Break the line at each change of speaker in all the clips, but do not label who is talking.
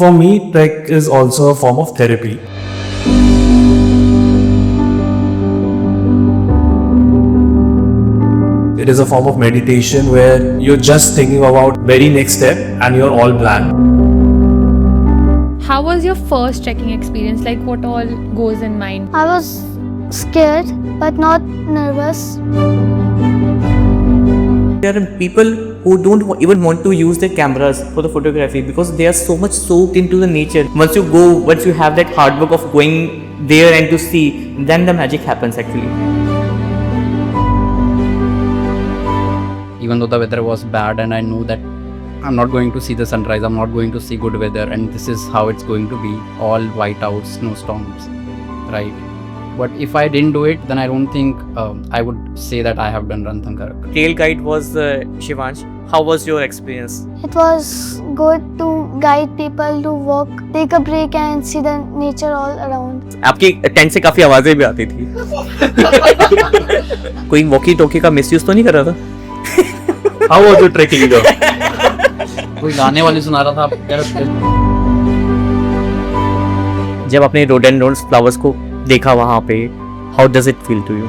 For me, trek is also a form of therapy. It is a form of meditation where you're just thinking about very next step and you're all blank.
How was your first trekking experience? Like, what all goes in mind?
I was scared but not nervous.
There are people who don't even want to use their cameras for the photography because they are so much soaked into the nature. Once you have that hard work of going there and to see, then the magic happens actually.
Even though the weather was bad and I knew that I'm not going to see the sunrise, I'm not going to see good weather, and this is how it's going to be, all whiteout snowstorms, right? But if I didn't do it, then I don't think I would say that I have done Ranthambore.
Trail guide was Shivansh. How was your experience?
It was good to guide people to walk, take a break and see the nature all around.
आपकी tent से काफी आवाजें भी आती थी. कोई walkie talkie का misuse तो नहीं कर रहा था?
How was your trekking though?
कोई गाने वाली सुना रहा था आप यार.
जब आपने रोडेंड्रॉन्स फ्लावर्स को देखा वहाँ पे, how does it feel to you?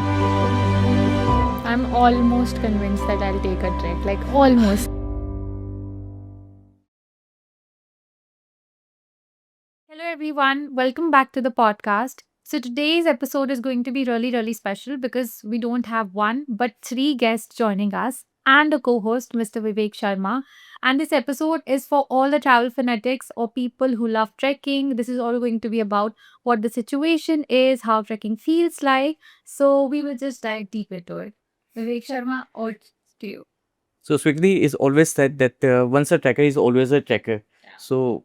I'm almost convinced that I'll take a trek. Like, almost. Hello, everyone. Welcome back to the podcast. So, today's episode is going to be really, really special because we don't have one but three guests joining us and a co host, Mr. Vivek Sharma. And this episode is for all the travel fanatics or people who love trekking. This is all going to be about what the situation is, how trekking feels like. So, we will just dive deep into it. Vivek Sharma, over to you.
So Swiggy is always said that once a tracker is always a tracker. So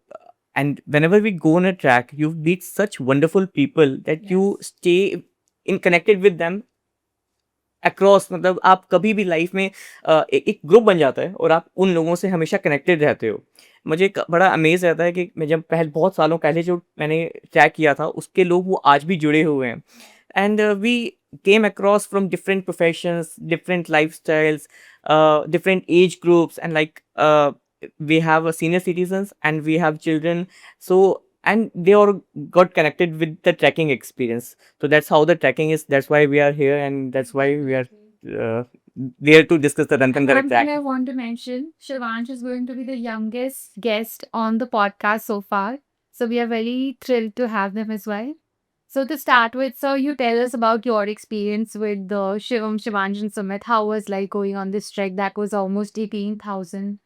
and whenever we go on a track, you meet such wonderful people that you stay in connected with them across. मतलब आप कभी भी life में एक group बन जाता है और आप उन लोगों से हमेशा कनेक्टेड रहते हो. मुझे एक बड़ा अमेज रहता है कि मैं जब बहुत सालों पहले जो मैंने ट्रैक किया था उसके लोग वो आज भी जुड़े हुए हैं. And we came across from different professions, different lifestyles, different age groups, and we have senior citizens and we have children. So and they all got connected with the trekking experience. So that's how the trekking is. That's why we are here, and that's why we are uh, there to discuss the Ranthambore
One
track.
thing I want to mention, Shivansh is going to be the youngest guest on the podcast so far. So we are very thrilled to have them as well. So to start with, so you tell us about your experience with the Shivansh and Sumit. How was like going on this trek that was almost 18,000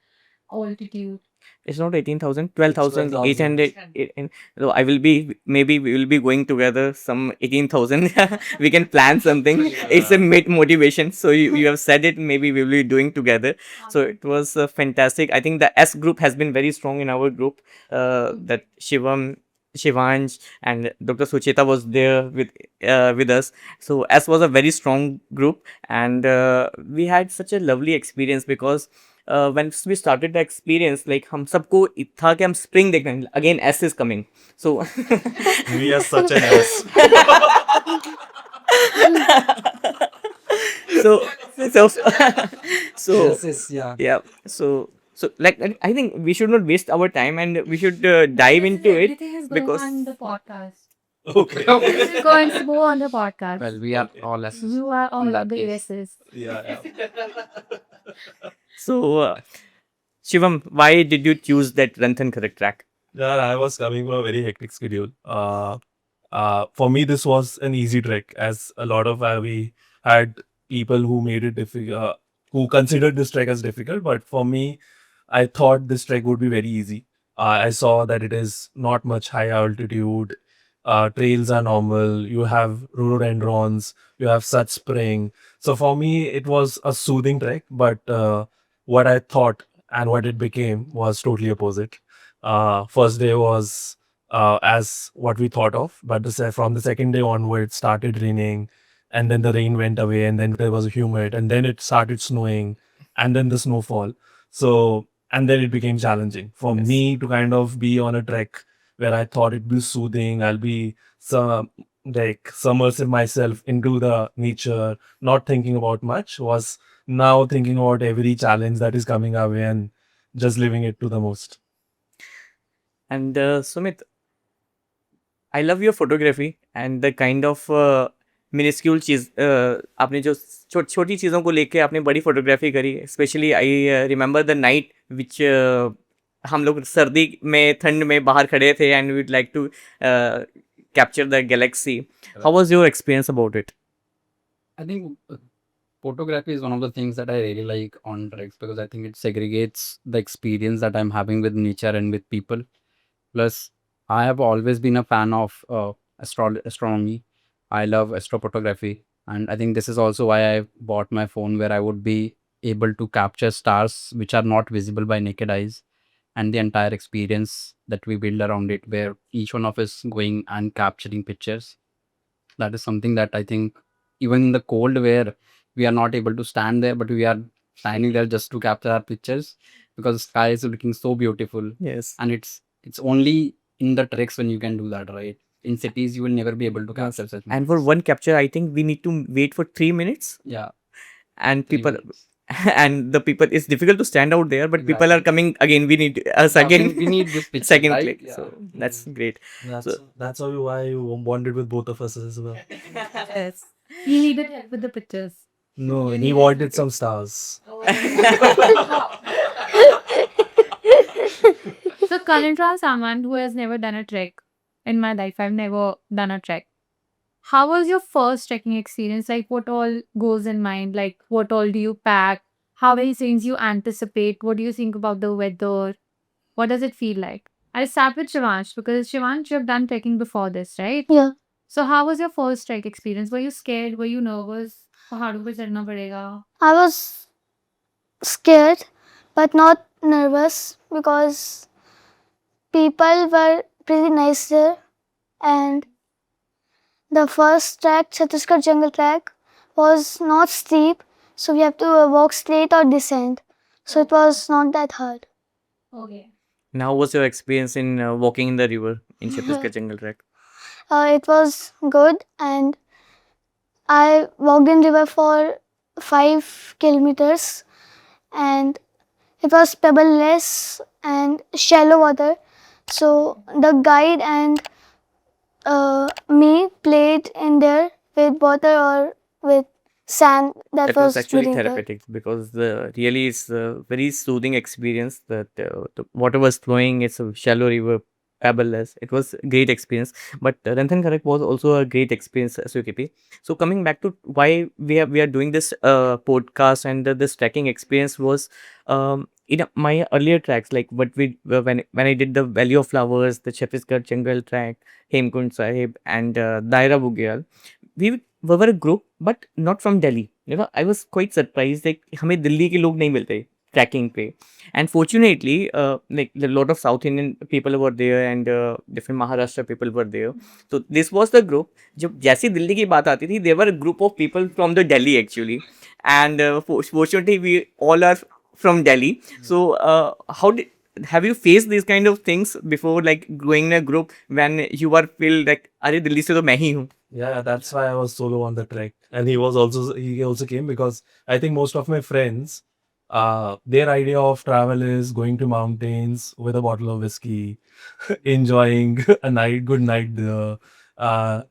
altitude?
It's not 18,000, 12,800. So I will be, maybe we will be going together some 18,000. We can plan something. It's a mid motivation. So you have said it, maybe we will be doing together. So it was fantastic. I think the S group has been very strong in our group. That Shivansh and Dr. Sucheta was there with us. So S was a very strong group, and we had such a lovely experience because when we started the experience, like हम सबको था कि हम spring देखना है. Again S is coming. So
We are such an ass.
so so so
Yeah.
yeah. So like I think we should not waste our time and we should dive into it
Everything is going
because
on the podcast.
Okay.
This is going to go on the podcast.
Well, we are all as
You are all
that
the
case.
USs.
Yeah.
so Shivam, why did you choose that Ranthambore track?
Yeah, I was coming from a very hectic schedule. For me, this was an easy trek, as a lot of we had people who made it difficult, who considered this trek as difficult. But for me, I thought this trek would be very easy. I saw that it is not much high altitude. Trails are normal. You have rhododendrons. You have such spring. So for me, it was a soothing trek. But what I thought and what it became was totally opposite. First day was as what we thought of, but from the second day onward, it started raining, and then the rain went away, and then there was humid, and then it started snowing, and then the snowfall. So, and then it became challenging for
Yes.
me to kind of be on a trek where I thought it'd be soothing. I'll be some like submersive myself into the nature, not thinking about much. Was now thinking about every challenge that is coming our way and just living it to the most.
And Sumit, I love your photography and the kind of minuscule चीज आपने जो छोटी चीज़ों को लेके आपने बड़ी photography करी, specially I remember the night which हम लोग सर्दी में ठंड में बाहर खड़े थे and we'd like to capture the galaxy. How was your experience about it?
I think photography is one of the things that I really like on treks because I think it segregates the experience that I'm having with nature and with people. Plus, I have always been a fan of astronomy. I love astrophotography, and I think this is also why I bought my phone, where I would be able to capture stars which are not visible by naked eyes, and the entire experience that we build around it, where each one of us going and capturing pictures. That is something that I think, even in the cold, where we are not able to stand there, but we are standing there just to capture our pictures because the sky is looking so beautiful,
Yes.
and it's only in the treks when you can do that, right? In cities, you will never be able to capture such.
And for one capture, I think we need to wait for 3 minutes.
Yeah,
And
3
people
minutes.
and the people, it's difficult to stand out there, but people are
Exactly.
coming again. We need us
Yeah,
again.
we need this picture,
second
right?
click.
Yeah.
So that's great.
That's why you bonded with both of us as well.
Yes. He needed help with the pictures.
No, he wanted some stars.
So, coming from someone who has never done a trek in my life, I've never done a trek. How was your first trekking experience? Like, what all goes in mind? Like, what all do you pack? How many things you anticipate? What do you think about the weather? What does it feel like? I'll start with Shivansh because Shivansh, you have done trekking before this, right?
Yeah.
So, how was your first trek experience? Were you scared? Were you nervous? पहाड़ों पे चढ़ना पड़ेगा.
I was scared but not nervous because people were pretty nice there. And the first track, Chhattisgarh Jungle Track, was not steep, so we have to walk straight or descend. So it was not that hard.
Okay.
Now, what's your experience in walking in the river in Chhattisgarh Jungle Trek?
It was good, and I walked in river for 5 kilometers, and it was pebbleless and shallow water. So the guide and me played in there with water or with sand. That
That was
was
actually
very good.
therapeutic because the really is a very soothing experience that the water was flowing. It's a shallow river, pebbleless. It was a great experience. But Ranthan Karak was also a great experience, SUKP. So coming back to why we are doing this podcast and this trekking experience was in my earlier tracks, like what we when I did the Valley of Flowers, the Chhattisgarh Jungle Track, Hemkund Sahib, and Daira Bugyal, we were a group but not from Delhi. I was quite surprised like हमें दिल्ली के लोग नहीं मिलते tracking पे. And fortunately, like a lot of South Indian people were there and different Maharashtra people were there. So this was the group. जब जैसी दिल्ली की बात आती थी, there were a group of people from the Delhi actually, and fortunately we all are from Delhi. So how did have you faced these kind of things before, like going in a group when you are feel like अरे दिल्ली से तो मैं ही हूँ.
Yeah, that's why I was solo on the trek. And he also came because I think most of my friends, their idea of travel is going to mountains with a bottle of whiskey, enjoying a good night there.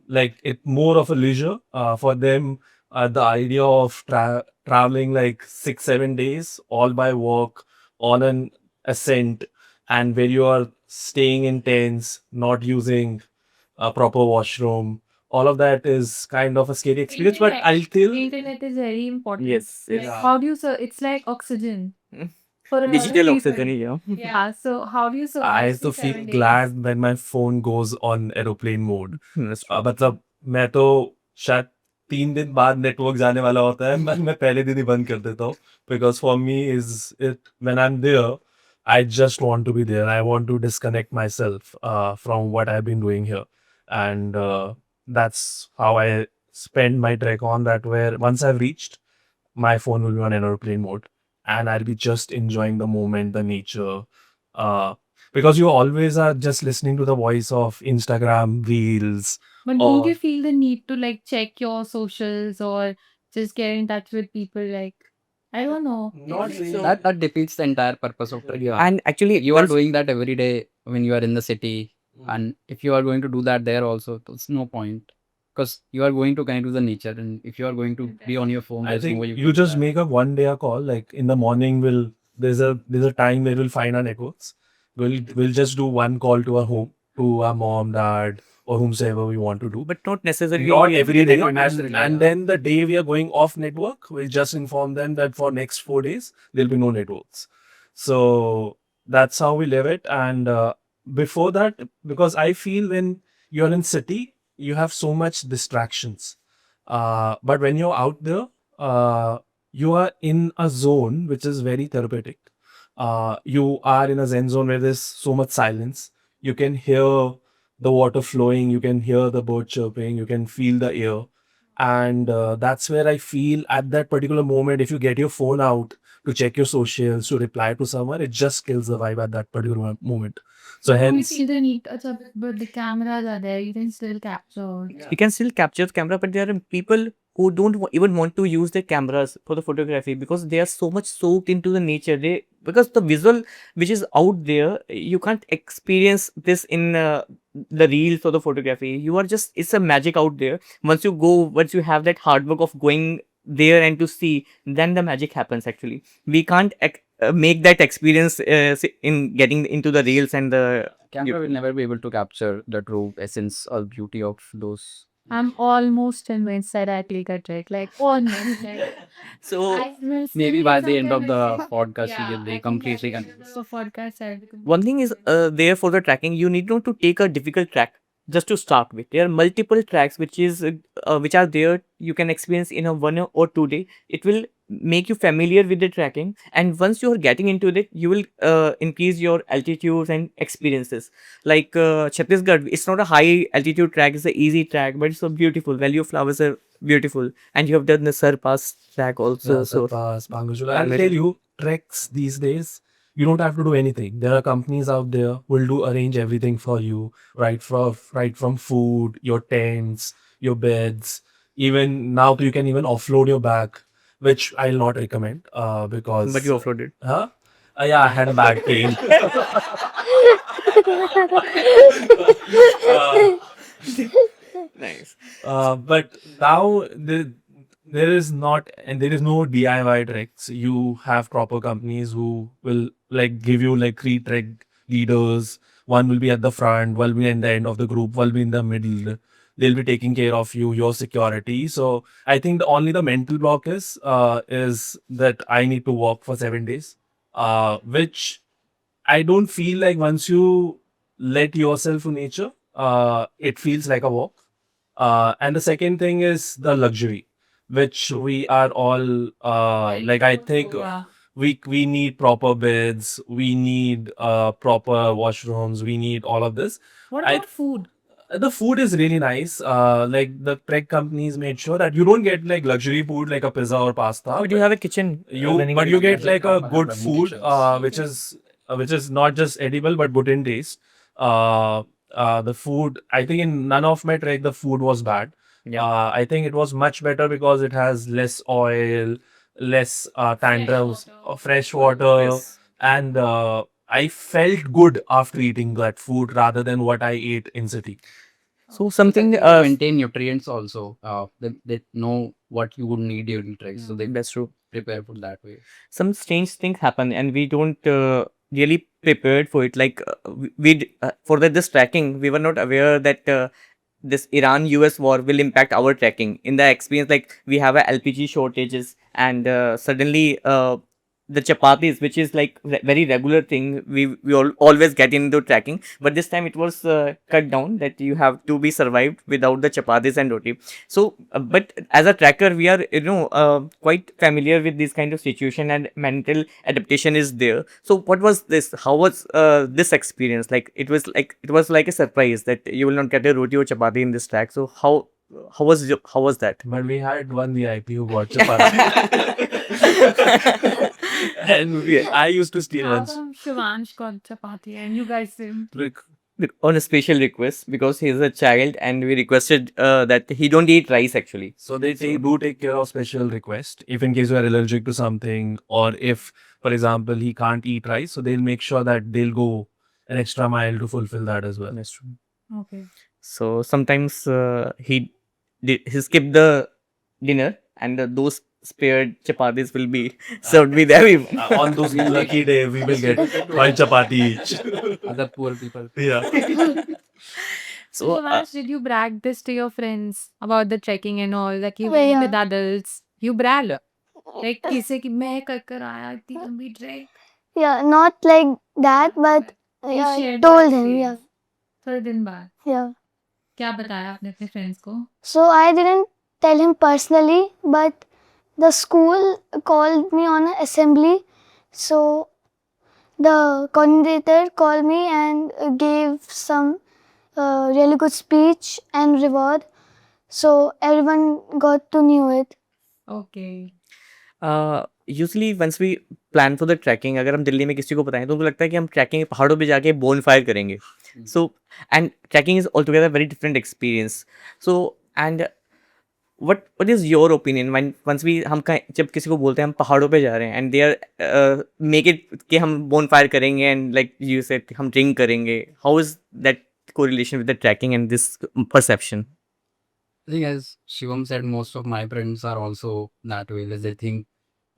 Like it more of a leisure. For them, the idea of traveling like 6, 7 days, all by walk on an ascent, and where you are staying in tents, not using a proper washroom, all of that is kind of a scary experience. But I'll tell.
Internet is very important.
Yes,
Like,
Yeah.
how do you it's like oxygen
Mm.
for a lot of
Digital
people.
oxygen, yeah.
Yeah. So how do you survive?
I तो
6, 7
feel
days?
glad when my phone goes on aeroplane mode.
That's true.
मतलब मैं तो शायद 3 दिन बाद network जाने वाला होता है, मैं पहले दिन ही बंद कर देता हूँ. Because for me is it when I'm there, I just want to be there. I want to disconnect myself from what I've been doing here, and that's how I spend my trek on that. Where once I've reached, my phone will be on aeroplane mode, and I'll be just enjoying the moment, the nature. Uh, because you always are just listening to the voice of Instagram reels.
But don't
Or
you feel the need to like check your socials or just get in touch with people? Like, I don't know.
not really.
That defeats the entire purpose of trekking.
And actually,
You are
once-
doing that every day when you are in the city. And if you are going to do that there also, there's no point, because you are going to connect with the nature. And if you are going to be on your phone,
I
there's no
think
way you
you
can do
just
that.
make a one day a call. Like in the morning, there's a time where we'll find our networks. We'll just do one call to our home, to our mom, dad, or whomsoever we want to do.
But not necessarily
Not every day.
Not
And,
necessarily,
and
yeah.
then the day we are going off network, we just inform them that for next 4 days there'll be no networks. So that's how we live it. And before that, because I feel when you're in city, you have so much distractions. But when you're out there, you are in a zone which is very therapeutic. You are in a zen zone where there's so much silence. You can hear the water flowing, you can hear the bird chirping, you can feel the air. And that's where I feel at that particular moment, if you get your phone out to check your socials, to reply to someone, it just kills the vibe at that particular moment. So
We
hence,
see the need, but the cameras are there. You can still capture.
we can still capture the camera, but there are people who don't even want to use their cameras for the photography because they are so much soaked into the nature. They, because the visual which is out there, you can't experience this in the reels or the photography. You are just, it's a magic out there. Once you go, once you have that hard work of going there and to see, then the magic happens. Actually, we can't make that experience in getting into the reels and the
Camera will never be able to capture the true essence or beauty of those.
I'm almost convinced that I take a trick. Like almost.
so
I will
Maybe
see
by the end of
something
the
like
podcast,
yeah,
we will
I
be
think
completely
that
confused.
so podcast I become
one thing is there for the tracking, you need not to take a difficult track just to start with. There are multiple tracks which are there, you can experience in a 1 or 2 day. It will make you familiar with the tracking, and once you are getting into it, you will increase your altitudes and experiences. Like Chhattisgarh, it's not a high altitude track, it's an easy track, but it's so beautiful. Value of flowers are beautiful, and you have done the Sar Pass track also. So
Sarpas, Pangachula. I'll tell you, treks these days, you don't have to do anything. There are companies out there who will do arrange everything for you, right from food, your tents, your beds. Even now, you can even offload your bag, which I'll not recommend
but
because,
you offloaded.
huh? Yeah, I had a bag pain. uh,
Nice.
but now there is not and there is no DIY treks. You have proper companies who will like give you like 3 trek leaders. One will be at the front, one will be in the end of the group, one will be in the middle. They'll be taking care of you, your security. So I think only the mental block is that I need to walk for 7 days, which I don't feel like once you let yourself to nature, it feels like a walk. And the second thing is the luxury, which we are all like. I think
yeah.
we need proper beds, we need proper washrooms, we need all of this.
What
I
about food?
The food is really nice. Like the trek companies made sure that you don't get like luxury food like a pizza or pasta,
But you have a kitchen.
but you get like a good food, which is not just edible but good in taste. Uh, the food, I think in none of my trek the food was bad.
Yeah.
I think it was much better because it has less oil, less tantrums, fresh water,
Yes.
and I felt good after eating that food rather than what I ate in city.
So something
Maintain nutrients also. They know what you would need during treks, so they
that's true.
prepare for that way.
Some strange things happen, and we don't really prepared for it. Like for this tracking, we were not aware that this Iran US war will impact our tracking. In the experience, like we have a LPG shortages, and suddenly the chapatis, which is like very regular thing, we always get into tracking, but this time it was cut down that you have to be survived without the chapatis and roti. So but as a tracker, we are quite familiar with this kind of situation, and mental adaptation is there. So what was this, how was this experience? Like it was like a surprise that you will not get a roti or chapati in this track. So how was that?
But we had one VIP who got chapati. And I used to steal
How
lunch.
come Shivansh got chapati and you guys didn't?
On a special request, because he is a child and we requested that he don't eat rice actually.
So they do take care of special request if in case you are allergic to something, or if, for example, he can't eat rice. So they'll make sure that they'll go an extra mile to fulfill that as well.
That's true.
Okay.
So sometimes he skipped the dinner, and those spared chapatis will be served with everyone.
On those lucky day, we will get one chapati each.
Other poor people.
Yeah.
So,
So
Shivansh, did you brag this to your friends about the trekking and all? Like you
Yeah.
went with adults, you brag. Like किसे कि मैं कर आया इतनी लंबी trek.
Yeah, not like that, but
You
yeah, I
shared
told
your
him. Yeah,
experience. थोड़े दिन बाद
yeah.
क्या बताया आपने अपने friends को?
So I didn't tell him personally, but the school called me on an assembly. So the coordinator called me and gave some really good speech and reward. So everyone got to know it.
Okay.
Usually once we plan for the trekking, अगर हम दिल्ली में किसी को बताएं तो उनको लगता है कि हम ट्रैकिंग पहाड़ों पे जाके बोन फायर करेंगे. So and trekking is altogether very different experience. So and what is your opinion when once we हम जब किसी को बोलते हैं हम पहाड़ों पे जा रहे हैं and they are make it कि हम बोन फायर करेंगे एंड लाइक यू सेड हम ड्रिंक करेंगे, how is that correlation with the trekking and this perception?
I think, as Shivam said, most of my friends are also that way. As they think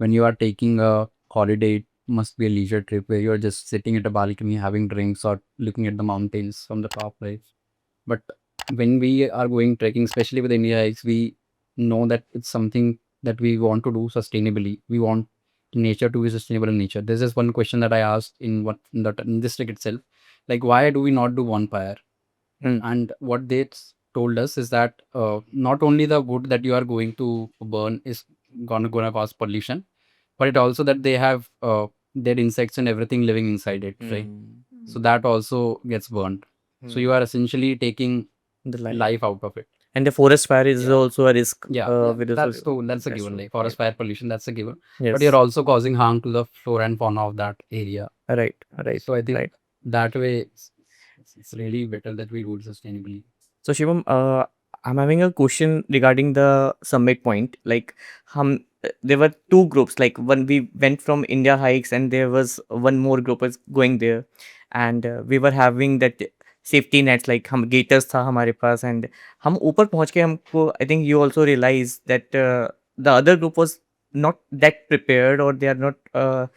when you are taking a holiday, it must be a leisure trip where you're just sitting at a balcony having drinks or looking at the mountains from the top, right? But when we are going trekking, especially with India hikes, we know that it's something that we want to do sustainably. We want nature to be sustainable in nature. There's just one question that I asked in this trek itself, like why do we not do bonfire? And what they told us is that not only the wood that you are going to burn is gonna cause pollution, but it also that they have dead insects and everything living inside it, right? So that also gets burned. So you are essentially taking
The
life out of it.
and the forest fire is
Yeah.
also a risk. With
that's a
That's
given.
true.
Like forest fire pollution, that's a given.
Yes.
But you're also causing harm to the flora and fauna of that area.
Right.
So I think
Right.
that way it's really better that we do it sustainably.
So Shivam, I'm having a question regarding the summit point. Like, there were two groups. Like, one we went from India hikes, and there was one more group was going there, and we were having that safety nets. Like, हम gators था हमारे पास, and हम ऊपर पहुंच के हमको I think you also realized that the other group was not that prepared, or they are not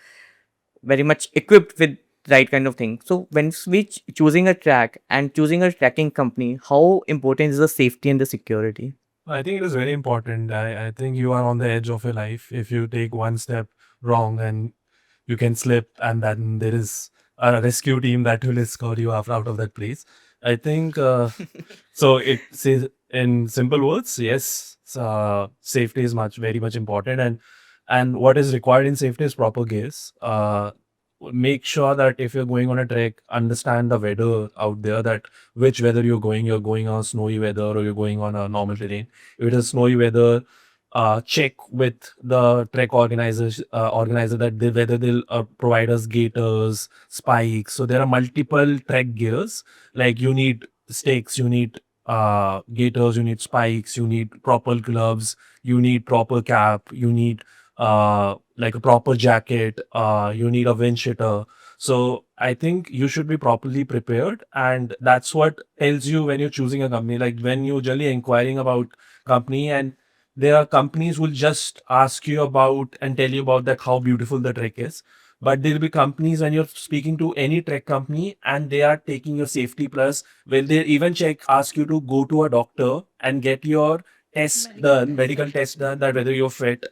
very much equipped with right kind of thing. So when we choosing a track and choosing a tracking company, how important is the safety and the security?
I think it is very important. I think you are on the edge of your life. If you take one step wrong and you can slip, and then there is a rescue team that will escort you out of that place. I think so. It says in simple words, yes, safety is very much important, and what is required in safety is proper gears. Make sure that if you're going on a trek, understand the weather out there. That which weather you're going on snowy weather or you're going on a normal terrain. If it is snowy weather, check with the trek organizer that whether they'll provide us gaiters, spikes. So there are multiple trek gears. Like you need stakes, you need gaiters, you need spikes, you need proper gloves, you need proper cap, you need like a proper jacket, you need a wind shitter. So I think you should be properly prepared, and that's what tells you when you're choosing a company. Like when you're generally inquiring about company, and there are companies who will just ask you about and tell you about that how beautiful the trek is. But there'll be companies when you're speaking to any trek company and they are taking your safety plus, will they even ask you to go to a doctor and get your medical test done, that whether you're fit,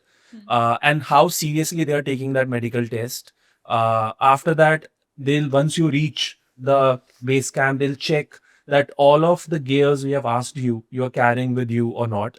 and how seriously they are taking that medical test. After that, they'll once you reach the base camp, they'll check that all of the gears we have asked you, you're carrying with you or not.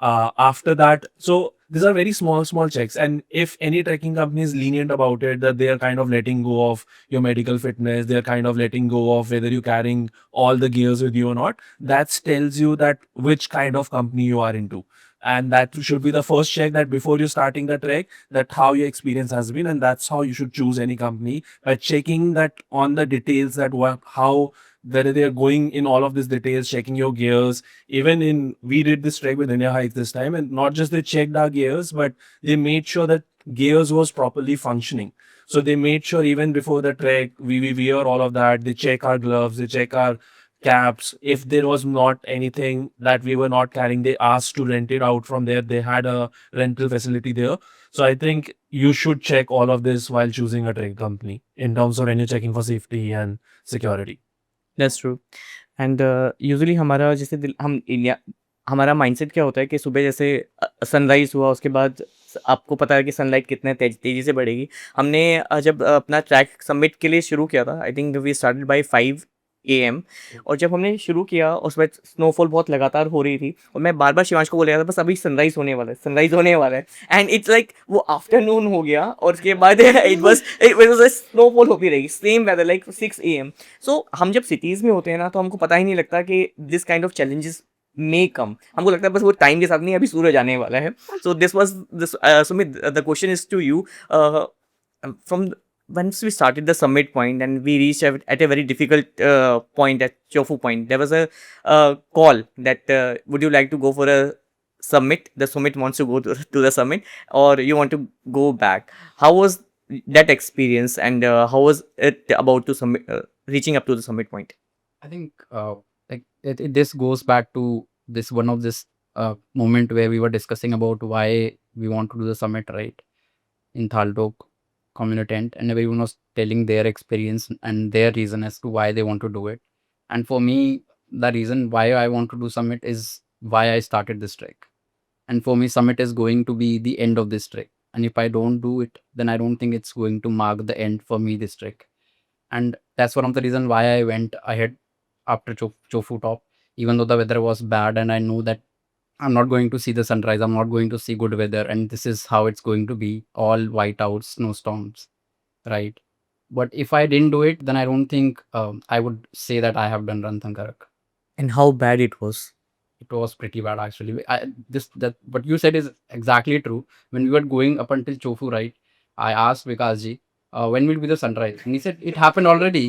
After that, so these are very small checks, and if any trekking company is lenient about it, that they are kind of letting go of your medical fitness, they are kind of letting go of whether you're carrying all the gears with you or not, that tells you that which kind of company you are into. And that should be the first check, that before you starting the trek, that how your experience has been, and that's how you should choose any company, by checking that on the details, that what how whether they are going in all of these details, checking your gears. Even in we did this trek with India Hike this time, and not just they checked our gears, but they made sure that gears was properly functioning. So they made sure even before the trek, we wear all of that. They check our gloves, they check our caps. If there was not anything that we were not carrying, they asked to rent it out from there. They had a rental facility there. So I think you should check all of this while choosing a trek company in terms of when you're checking for safety and security.
That's true and usually हमारा जैसे हम India हमारा mindset क्या होता है कि सुबह जैसे सनराइज हुआ उसके बाद आपको पता है कि सनलाइट कितने तेजी से बढ़ेगी। हमने जब अपना ट्रैक सबमिट के लिए शुरू किया था, I think we started by 5 AM। और जब हमने शुरू किया उस वक्त स्नोफॉल बहुत लगातार हो रही थी और मैं बार बार शिवांश को बोल रहा था बस अभी सनराइज होने वाला है, सनराइज होने वाला है। एंड इट्स लाइक वो आफ्टरनून हो गया और उसके बाद इट वाज स्नोफॉल होती रही, सेम वेदर लाइक 6 AM। सो हम जब सिटीज़ में होते हैं ना तो हमको पता ही नहीं लगता कि दिस काइंड ऑफ चैलेंजेस मे कम। हमको लगता है बस वो टाइम के साथ नहीं, अभी सूरज आने वाला है। So this was this Sumit, the question is to you from once we started the summit point and we reached at a very difficult point at Chofu Point, there was a call that would you like to go for a summit? The summit wants to go to the summit, or you want to go back. How was that experience, and how was it about to summit, reaching up to the summit point?
I think this goes back to this one of this moment where we were discussing about why we want to do the summit, right, in Thaltok community tent, and everyone was telling their experience and their reason as to why they want to do it. And for me, the reason why I want to do summit is why I started this trek. And for me, summit is going to be the end of this trek. And if I don't do it, then I don't think it's going to mark the end for me this trek. And that's one of the reason why I went ahead after Chofu Top, even though the weather was bad and I know that I'm not going to see the sunrise, I'm not going to see good weather, and this is how it's going to be, all whiteouts, snowstorms, right? But if I didn't do it, then I don't think I would say that I have done Ranthambore.
And how bad it was?
It was pretty bad actually. That what you said is exactly true. When we were going up until Chofu, right, I asked Vikas ji, when will be the sunrise, and he said it happened already.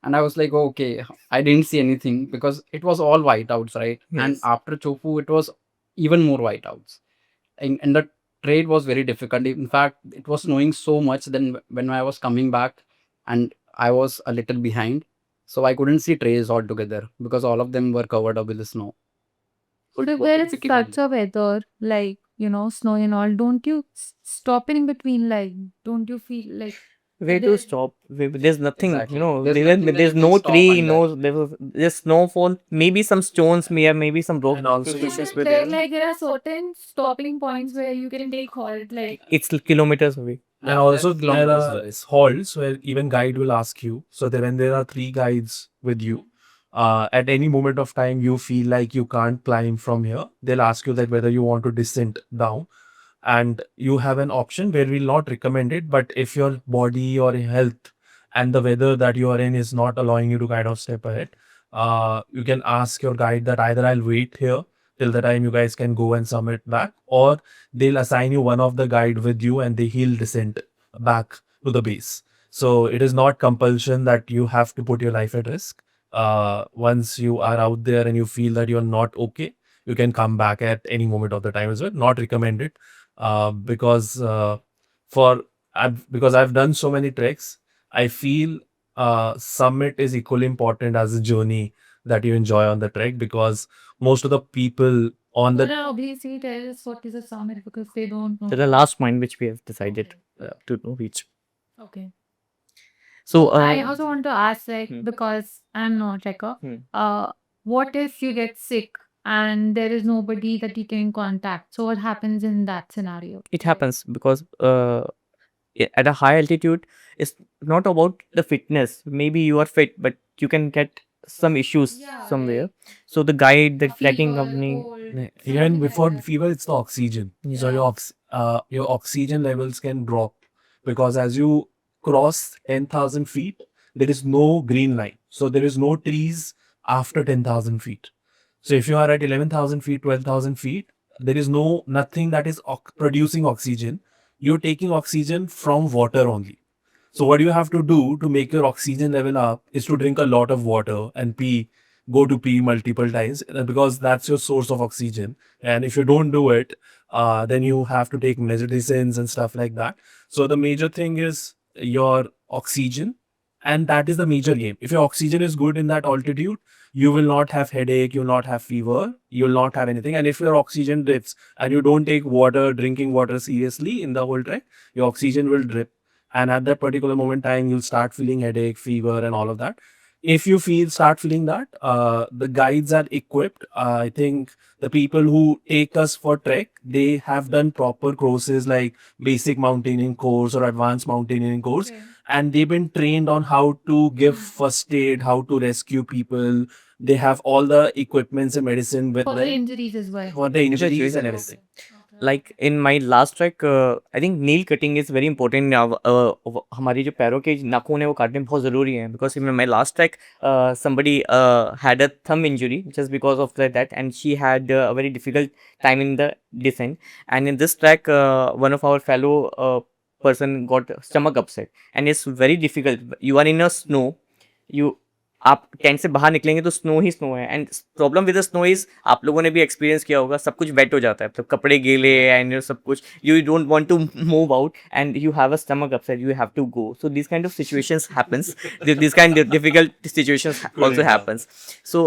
And I was like, okay, I didn't see anything because it was all whiteouts, right? And
Yes.
after Chofu, it was even more whiteouts. And the trade was very difficult. In fact, it was snowing so much then when I was coming back and I was a little behind. So I couldn't see trails altogether because all of them were covered up with the snow. So
So
it was
there is
difficult.
such a weather, like, snow and all. Don't you stop in between? Like, don't you feel like
Where to
there-
stop? There's nothing,
Exactly.
There's,
nothing that
there's
you can
no
stop
tree,
under.
there's snowfall, maybe some stones, maybe some rock
And also
So
you
pieces
should,
were there.
there are certain stopping points where you can take halt, like
It's kilometers away.
and also
That's
there
kilometers
are
away.
halts where even guide will ask you. So that when there are three guides with you, at any moment of time you feel like you can't climb from here, they'll ask you that whether you want to descend down, and you have an option where we'll not recommend it, but if your body or health and the weather that you are in is not allowing you to kind of step ahead, you can ask your guide that either I'll wait here till the time you guys can go and summit back, or they'll assign you one of the guide with you and he'll descend back to the base. So it is not compulsion that you have to put your life at risk. Once you are out there and you feel that you're not okay, you can come back at any moment of the time as well. Not recommended, because because I've done so many treks, I feel summit is equally important as a journey that you enjoy on the trek, because most of the people on the
obviously tell us what is a summit because they don't know.
So the last point which we have decided to reach.
Okay.
So
I also want to ask, like,
Hmm.
because I'm not a checker,
Hmm.
what if you get sick and there is nobody that you can contact? So what happens in that scenario?
It happens because at a high altitude, it's not about the fitness. Maybe you are fit, but you can get some issues
Yeah,
somewhere. So the guide, the trekking
fever,
company,
cold,
even
something like
before
that.
fever, it's the oxygen. So
Yeah.
your oxygen levels can drop, because as you cross 10,000 feet, there is no green line. So there is no trees after 10,000 feet. So if you are at 11,000 feet, 12,000 feet, there is nothing that is producing oxygen. You're taking oxygen from water only. So what you have to do to make your oxygen level up is to drink a lot of water and pee go to pee multiple times because that's your source of oxygen. And if you don't do it, then you have to take medicines and stuff like that. So the major thing is your oxygen, and that is the major game. If your oxygen is good in that altitude, you will not have headache, you will not have fever, you will not have anything. And if your oxygen dips and you don't take water, drinking water seriously in the whole trek, your oxygen will drip. And at that particular moment time, you'll start feeling headache, fever, and all of that. If you start feeling that, the guides are equipped. I think the people who take us for trek, they have done proper courses like basic mountaineering course or advanced mountaineering course, and they've been trained on how to give first aid, how to rescue people. They have all the equipments and medicine with
For the
them
injuries as well.
for the injuries and everything.
Like in my last trek, I think nail cutting is very important. हमारी जो पैरों के नाखून है वो काटने बहुत ज़रूरी है, because in my last trek, somebody had a thumb injury just because of that, and she had a very difficult time in the descent. And in this trek, one of our fellow person got stomach upset, and it's very difficult. You are in a snow, you आप tent से बाहर निकलेंगे तो snow ही snow है, and problem with the snow is, आप लोगों ने भी एक्सपीरियंस किया होगा, सब कुछ वेट हो जाता है, तो कपड़े गीले एंड सब कुछ, you don't want to move out and you have a stomach upset, you have to go. So this kind of situations happens, this kind of difficult situations also happens. So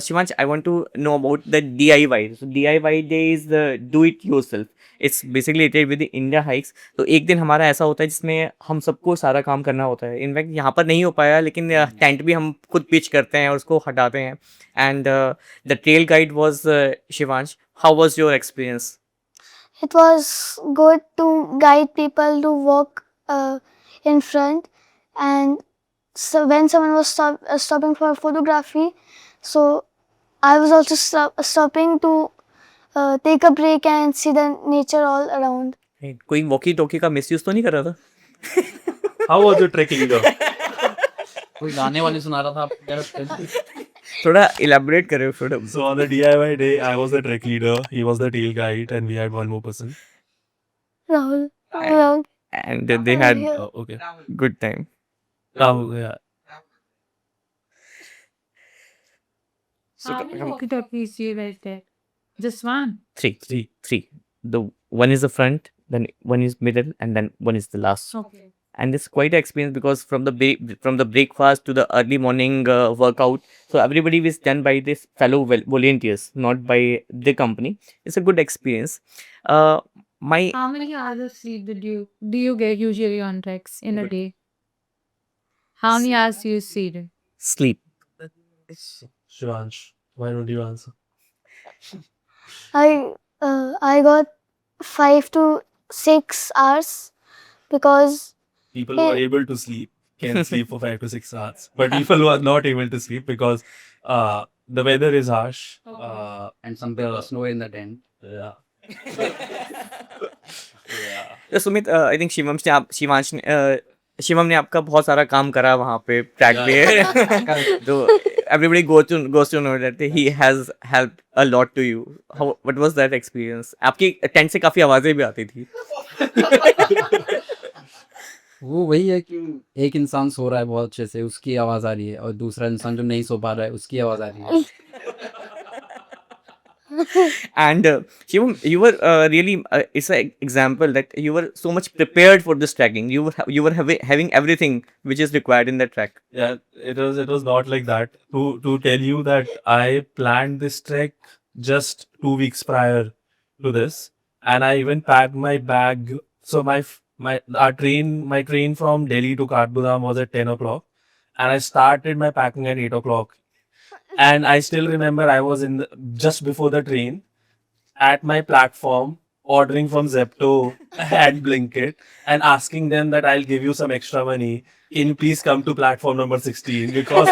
Shivansh, I want to know about the DIY. So DIY day is the do it yourself. It's basically related with India hikes. तो एक दिन हमारा ऐसा होता है जिसमें हम सबको सारा काम करना होता है. इनफैक्ट यहाँ पर नहीं हो पाया, लेकिन टेंट भी हम खुद पिच करते हैं और उसको हटाते हैं. And the trail guide was Shivansh. How was your experience?
It was good to guide people to walk in front, and so when someone was stopping for photography, so I was also stopping to take a break and see the nature all around.
कोई walkie talkie का misuse तो नहीं कर रहा था?
How was your trekking though?
कोई गाने वाले सुना रहा था आप क्या करते थे?
थोड़ा इलेबोरेट करो थोड़ा.
So on the DIY day, I was the trek leader, he was the tail guide, and we had one more person.
Rahul, Rahul.
And they had
Yeah.
Oh, okay.
good time.
Yeah.
So
How many walkie-talkies do you guys take? Just one?
three. The one is the front, then one is middle, and then one is the last.
Okay.
And it's quite an experience, because from the breakfast to the early morning workout, so everybody is done by this fellow volunteers, not by the company. It's a good experience. My
How many hours of sleep do you get usually on treks in a day? How many hours do you sleep?
sleep.
Shivansh, why don't you answer?
I got 5 to 6 hours because
People who are able to sleep can sleep for 5 to 6 hours, but people who are not able to sleep because the weather is harsh.
And some snow in the tent.
Yeah.
Sumit, I think Shivam ने आपका बहुत सारा काम करा वहाँ पे track पे. तो everybody goes to know that he has helped a lot to you. What was that experience? आपकी टेंट से काफी आवाजें भी आती थी.
वो वही है कि एक इंसान सो रहा है बहुत अच्छे से, उसकी आवाज आ रही है, और दूसरा इंसान जो नहीं सो पा रहा है उसकी आवाज आ रही है.
And Shivam, you were really it's an example that you were so much prepared for this trekking. You were having everything which is required in the trek.
Yeah, it was not like that. To tell you that I planned this trek just 2 weeks prior to this, and I even packed my bag. So my train from Delhi to Kathmandu was at 10 o'clock, and I started my packing at 8 o'clock. And I still remember I was just before the train at my platform ordering from Zepto and Blinkit and asking them that I'll give you some extra money. Can you please come to platform number 16? Because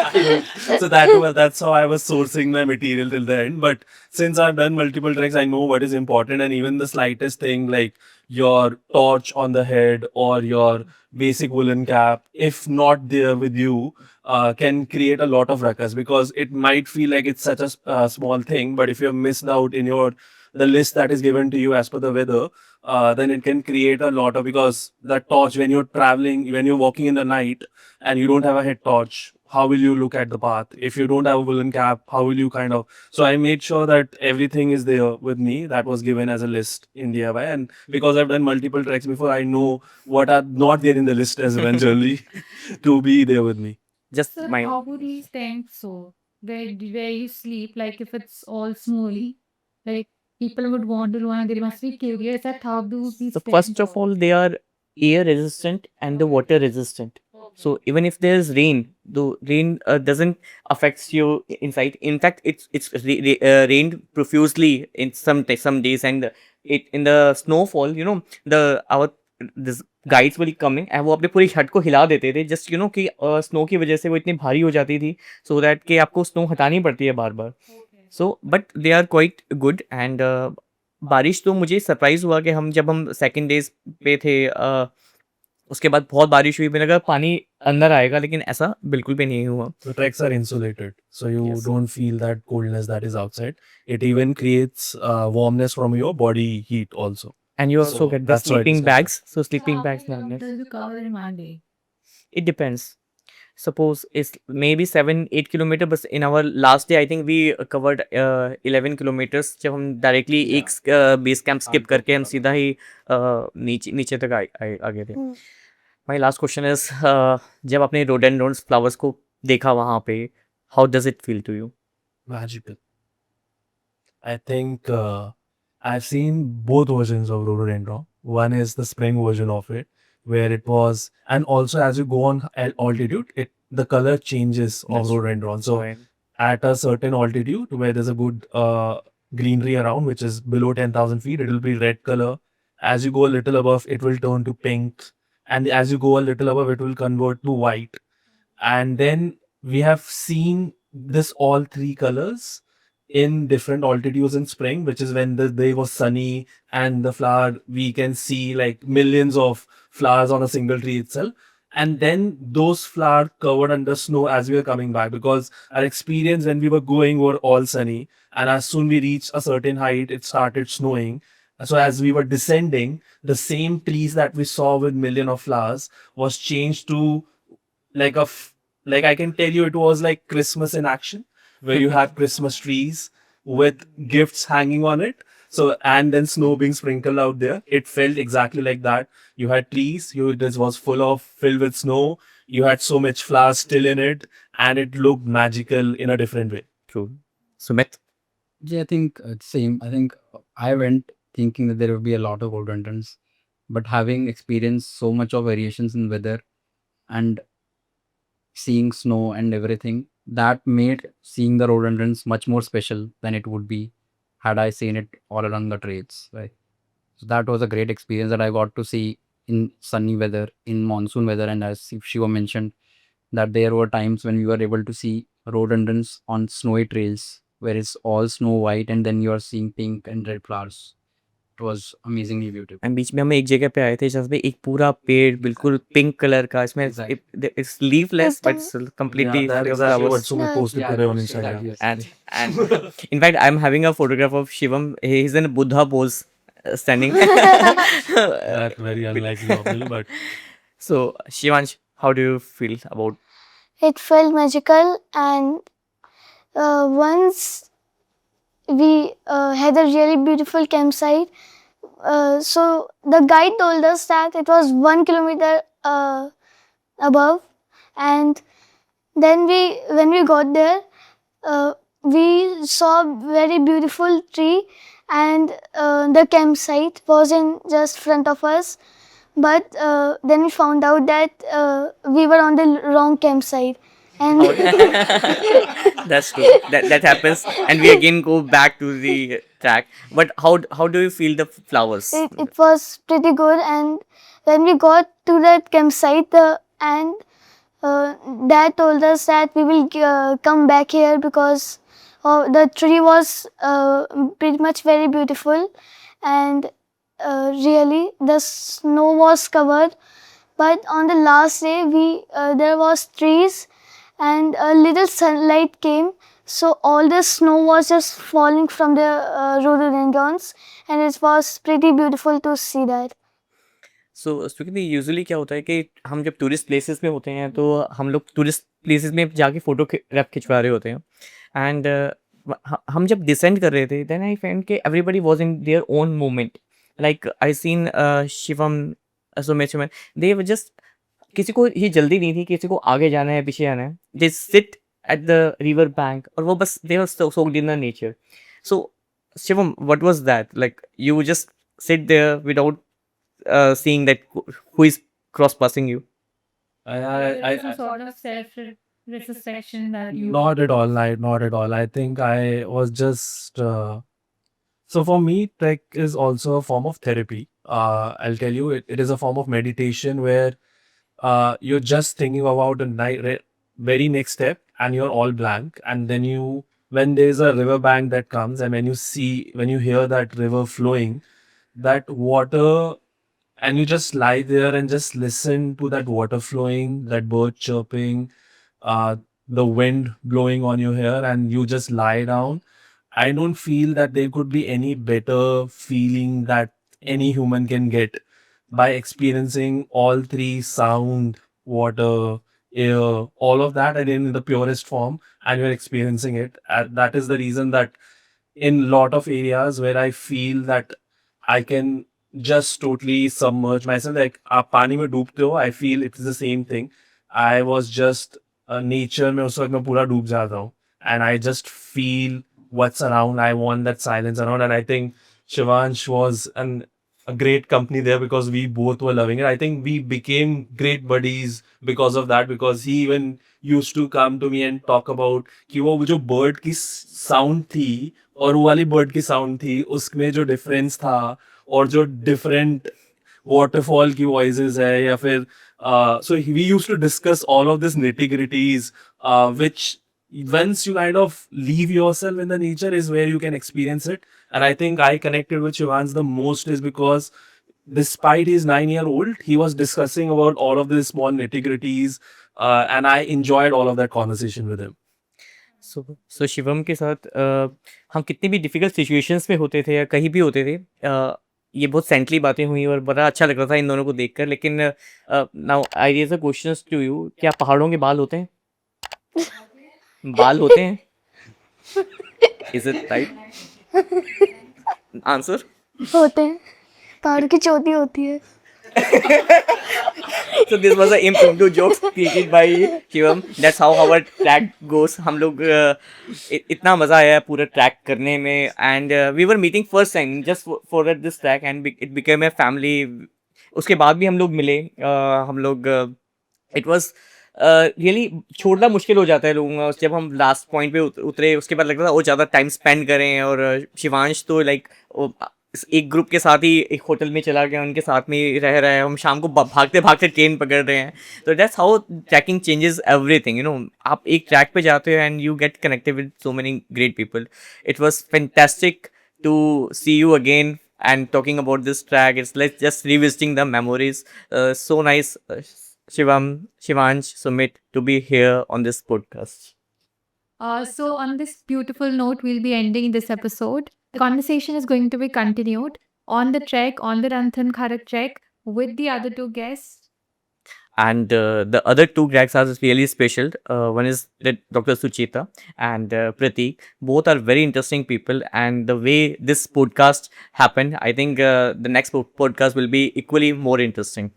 so that's how I was sourcing my material till the end. But since I've done multiple treks, I know what is important, and even the slightest thing like your torch on the head or your basic woolen cap, if not there with you, can create a lot of ruckus, because it might feel like it's such a small thing, but if you're missed out in the list that is given to you as per the weather, then it can create a lot of, because the torch, when you're traveling, when you're walking in the night and you don't have a head torch, how will you look at the path? If you don't have a woolen cap, how will you kind of? So I made sure that everything is there with me. That was given as a list in DIY, and because I've done multiple treks before, I know what are not there in the list as eventually to be there with me.
Just
So
my
how would you think so? Where you sleep, like if it's all snowy, like people would want to know and they must be curious at how do these
So
things
first of
go?
all, they are air resistant and the water resistant. So even if there's rain, the rain doesn't affects you inside. In fact, rained profusely in some days, and it in the snowfall, the our this guides will coming and वो अपने पूरी हट को हिला देते थे just कि snow की वजह से वो इतनी भारी हो जाती थी सो दैट कि आपको स्नो हटानी पड़ती है बार बार. So but they are quite good and बारिश तो मुझे सरप्राइज हुआ कि जब हम सेकंड डेज पे थे उसके बाद बहुत बारिश हुई मैंने कहा पानी अंदर आएगा लेकिन ऐसा बिल्कुल भी नहीं हुआ.
The treks are insulated, so you
Yes.
don't feel that coldness that is outside. It even creates warmness from your body heat also.
And you also
So
get the
that's why it is
sleeping
comfortable.
bags. So sleeping
How
bags
many
are nice.
does you cover in one day?
It depends. Suppose it's maybe 7-8 kilometer, but in our last day I think we covered 11 kilometers. जब हम directly एक base camp skip करके हम सीधा ही नीचे नीचे तक आ गए थे.
Hmm.
My last question is जब आपने rhododendrons flowers को देखा वहाँ पे, how does it feel to you?
Magical. I think I've seen both versions of rhododendron. One is the spring version of it, where it was, and also as you go on altitude, the color changes of
That's true.
rhododendron. So
Right.
at a certain altitude where there's a good greenery around, which is below 10,000 feet, it will be red color. As you go a little above, it will turn to pink, and as you go a little above, it will convert to white. And then we have seen this all three colors in different altitudes in spring, which is when the day was sunny and the flower, we can see like millions of flowers on a single tree itself. And then those flowers covered under snow as we were coming back, because our experience when we were going were all sunny, and as soon we reached a certain height it started snowing. So as we were descending, the same trees that we saw with million of flowers was changed to like like I can tell you it was like Christmas in action, where you had Christmas trees with gifts hanging on it. So and then snow being sprinkled out there. It felt exactly like that. You had trees, this was filled with snow. You had so much flowers still in it, and it looked magical in a different way.
True. Sumit?
Yeah, I think same. I think I went thinking that there would be a lot of rhododendrons, but having experienced so much of variations in weather and seeing snow and everything, that made seeing the rhododendrons much more special than it would be had I seen it all along the trails. Right. So that was a great experience that I got to see in sunny weather, in monsoon weather, and as Shiva mentioned, that there were times when we were able to see rhododendrons on snowy trails where it's all snow white and then you are seeing pink and red flowers. It was amazingly beautiful.
And बीच में हम एक जगह पे आए थे जहाँ पे एक पूरा पेड़ बिल्कुल पिंक कलर का इसमें
Exactly.
It's leafless but completely
That's
full of
exactly what
flowers.
Sumit posted
Yeah,
today on
yes,
Instagram.
yes.
And in fact, I'm having a photograph of Shivam. He's in a Buddha pose, standing.
That's very unlikely of me, but
So, Shivansh, how do you feel about?
It felt magical, and once we had a really beautiful campsite. So the guide told us that it was 1 kilometer above, and then when we got there, we saw a very beautiful tree, and the campsite was in just front of us. But then we found out that we were on the wrong campsite, and
That's true. That happens, and we again go back to the track. But how do you feel the flowers?
it was pretty good. And when we got to that campsite, and dad told us that we will come back here because the tree was pretty much very beautiful, and really the snow was covered. But on the last day, we there was trees, and a little sunlight came, so all the snow was just falling from the rhododendrons, and it was pretty beautiful to see that.
सो क्योंकि usually क्या होता है कि हम जब tourist places में होते हैं तो हम लोग टूरिस्ट प्लेसेस में जाके फ़ोटो रैप खिंचवा रहे होते हैं एंड हम जब डिसेंड कर रहे थे देन आई फाइंड कि everybody was in their own moment like I seen Shivam Sumit they were just किसी को ये जल्दी नहीं थी किसी को आगे जाना है पीछे आना है they sit at the river bank और वो बस they were soaked in the nature so Shivam what was that like you just sit there without seeing that who is cross passing you.
Some sort of self retrospection that you.
Not at all. Not at all. I think I was just. So for me, trek is also a form of therapy. I'll tell you, it is a form of meditation where you're just thinking about the very next step and you're all blank. And then when there's a river bank that comes and when you hear that river flowing, that water, and you just lie there and just listen to that water flowing, that bird chirping, uh, the wind blowing on your hair, and you just lie down. I don't feel that there could be any better feeling that any human can get by experiencing all three: sound, water, air, all of that, and in the purest form, and you're experiencing it. And that is the reason that in lot of areas where I feel that I can just totally submerge myself. Like आप पानी में डूबते हो, I feel it's the same thing. I was just nature में उस वक्त मैं पूरा डूब जाता हूँ, and I just feel what's around. I want that silence around, and I think Shivansh was a great company there because we both were loving it. I think we became great buddies because of that, because he even used to come to me and talk about कि वो जो bird की sound थी और वो वाली bird की sound थी, उसमें जो difference था और जो different waterfall की voices है या फिर so we used to discuss all of this nitty gritties, which once you kind of leave yourself in the nature is where you can experience it. And I think I connected with Shivans the most is because despite his 9-year old, he was discussing about all of these small nitty gritties, and I enjoyed all of that conversation with him.
सो शिवम के साथ हम कितनी भी difficult situations में होते थे या कहीं भी होते थे ये बहुत सेंटली बातें हुई और बड़ा अच्छा लग रहा था इन दोनों को देखकर लेकिन now I raise a questions to you क्या पहाड़ों के बाल होते हैं बाल होते हैं इज इट राइट आंसर
होते हैं पहाड़ की चोटी होती है
so this was an impromptu joke created by Shivam. That's how our track goes. हम लोग इतना मजा आया पूरा ट्रैक करने में and we were meeting first time just for this track and it became a family. उसके बाद भी हम लोग मिले हम लोग it was रियली छोड़ना मुश्किल हो जाता है लोगों का जब हम लास्ट पॉइंट पे उतरे उसके बाद लगता था और ज़्यादा टाइम स्पेंड करें और शिवांश तो लाइक एक ग्रुप के साथ ही एक होटल में चला गया उनके साथ में ही रह रहे हैं हम शाम को भागते भागते ट्रेन पकड़ रहे हैं तो that's how trekking changes everything you know आप एक ट्रैक पे जाते हो and you get connected with so many great people it was fantastic to see you again and talking about this track it's like just revisiting the memories so nice Shivam, Shivansh, Sumit to be here on this podcast.
So on this beautiful note, we'll be ending this episode. The conversation is going to be continued on the trek, on the Ranthambore trek with the other two guests.
And the other two tracks are really special. One is Dr. Suchita and Pratik. Both are very interesting people. And the way this podcast happened, I think the next podcast will be equally more interesting.